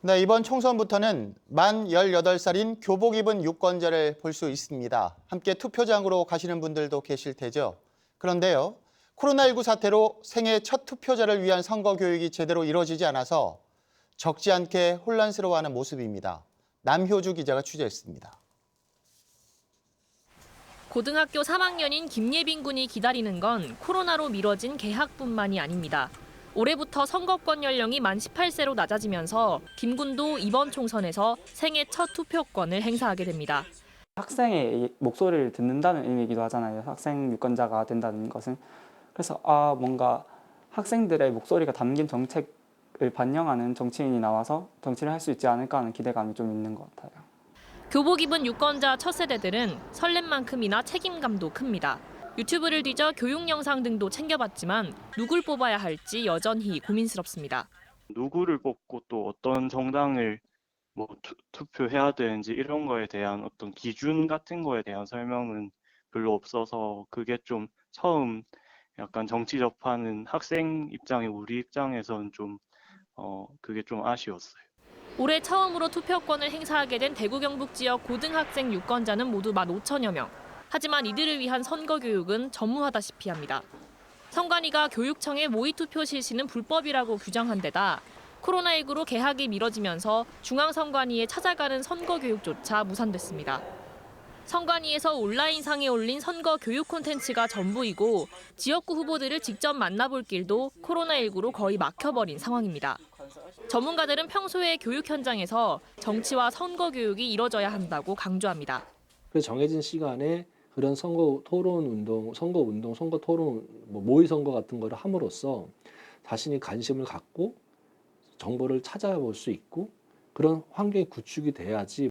네, 이번 총선부터는 만 18살인 교복 입은 유권자를 볼 수 있습니다. 함께 투표장으로 가시는 분들도 계실 테죠. 그런데요, 코로나19 사태로 생애 첫 투표자를 위한 선거 교육이 제대로 이루어지지 않아서 적지 않게 혼란스러워하는 모습입니다. 남효주 기자가 취재했습니다. 고등학교 3학년인 김예빈 군이 기다리는 건 코로나로 미뤄진 개학뿐만이 아닙니다. 올해부터 선거권 연령이 만 18세로 낮아지면서 김 군도 이번 총선에서 생애 첫 투표권을 행사하게 됩니다. 학생의 목소리를 듣는다는 의미이기도 하잖아요. 학생 유권자가 된다는 것은. 그래서 뭔가 학생들의 목소리가 담긴 정책을 반영하는 정치인이 나와서 정치를 할 수 있지 않을까 하는 기대감이 좀 있는 것 같아요. 교복 입은 유권자 첫 세대들은 설렘만큼이나 책임감도 큽니다. 유튜브를 뒤져 교육 영상 등도 챙겨봤지만 누굴 뽑아야 할지 여전히 고민스럽습니다. 누구를 뽑고 또 어떤 정당을 투표해야 되는지 이런 거에 대한 어떤 기준 같은 거에 대한 설명은 별로 없어서 그게 좀 처음 약간 정치 접하는 학생 입장에 우리 입장에서는 좀 그게 좀 아쉬웠어요. 올해 처음으로 투표권을 행사하게 된 대구 경북 지역 고등학생 유권자는 모두 15,000여 명. 하지만 이들을 위한 선거 교육은 전무하다시피 합니다. 선관위가 교육청의 모의투표 실시는 불법이라고 규정한 데다 코로나19로 개학이 미뤄지면서 중앙선관위에 찾아가는 선거 교육조차 무산됐습니다. 선관위에서 온라인상에 올린 선거 교육 콘텐츠가 전부이고 지역구 후보들을 직접 만나볼 길도 코로나19로 거의 막혀버린 상황입니다. 전문가들은 평소에 교육 현장에서 정치와 선거 교육이 이뤄져야 한다고 강조합니다. 그래서 정해진 시간에 그런 선거 토론 운동, 선거 토론, 모의 선거 같은 거를 함으로써 자신이 관심을 갖고 정보를 찾아볼 수 있고 그런 환경이 구축이 돼야지.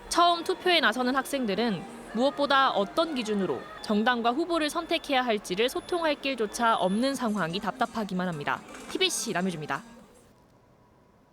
처음 투표에 나서는 학생들은 무엇보다 어떤 기준으로 정당과 후보를 선택해야 할지를 소통할 길조차 없는 상황이 답답하기만 합니다. TBC 남효주입니다.